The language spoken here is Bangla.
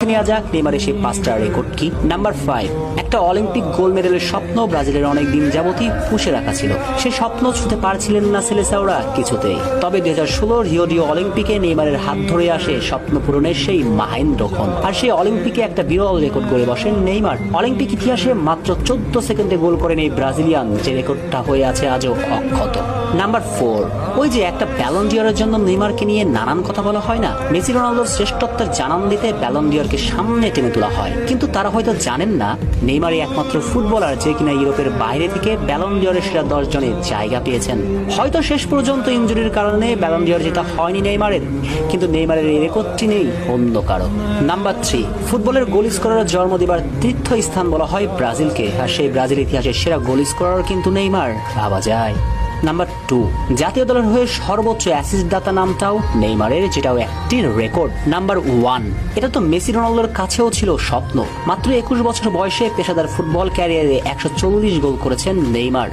নেওয়া যাক নেইমারের সেই 5টা রেকর্ড কি। নাম্বার 5, একটা অলিম্পিক গোল্ড মেডেলের স্বপ্ন ব্রাজিলের অনেক দিন যাবতই পুষে রাখা ছিল। সে স্বপ্ন ছুঁতে পারছিলেন না সেলেসাওরা কিছুতেই। তবে 2016 রিও ডি অলিম্পিকে নেইমারের হাত ধরে আসে স্বপ্ন পূরণের সেই মহেন্দ্রক্ষণ। আর সেই অলিম্পিকে একটা বিরল রেকর্ড গড়ে বসেন নেইমার। অলিম্পিক ইতিহাসে মাত্র 14 সেকেন্ডে গোল করেন এই ব্রাজিলিয়ান, যে রেকর্ডটা হয়ে আছে আজও অক্ষত। নাম্বার 4, ওই যে একটা ব্যালন ডিওরের জন্য নেইমারকে নিয়ে নানান কথা বলা হয় না, মেসি রোনালদোর শ্রেষ্ঠত্বের জানান দিতে ব্যালন ডিওরকে সামনে টেনে তোলা হয়। কিন্তু তারা হয়তো জানেন না নেইমারই একমাত্র ফুটবলার যে কিনা ইউরোপের বাইরে থেকে ব্যালন ডিওরের সেরা 10 জনে জায়গা পেয়েছেন। হয়তো শেষ পর্যন্ত ইনজুরির কারণে ব্যালন ডিওর জেতা হয়নি নেইমারের, কিন্তু নেইমারের এই রেকর্ডটি নেই অন্য কারো। নাম্বার 3, ফুটবলের গোল স্কোরারের জন্ম দেবার তীর্থস্থান বলা হয় ব্রাজিলকে, আর সেই ব্রাজিল ইতিহাসের সেরা গোল স্কোরার কিন্তু নেইমার, ভাবা যায়। নাম্বার 2, জাতীয় দলের হয়ে সর্বোচ্চ অ্যাসিস্ট দাতা নামটাও নেইমারের, যেটাও একটি রেকর্ড। নাম্বার 1, এটা তো মেসি রোনালদোর কাছেও ছিল স্বপ্ন। মাত্র 21 বছর বয়সে পেশাদার ফুটবল ক্যারিয়ারে 140 গোল করেছেন নেইমার।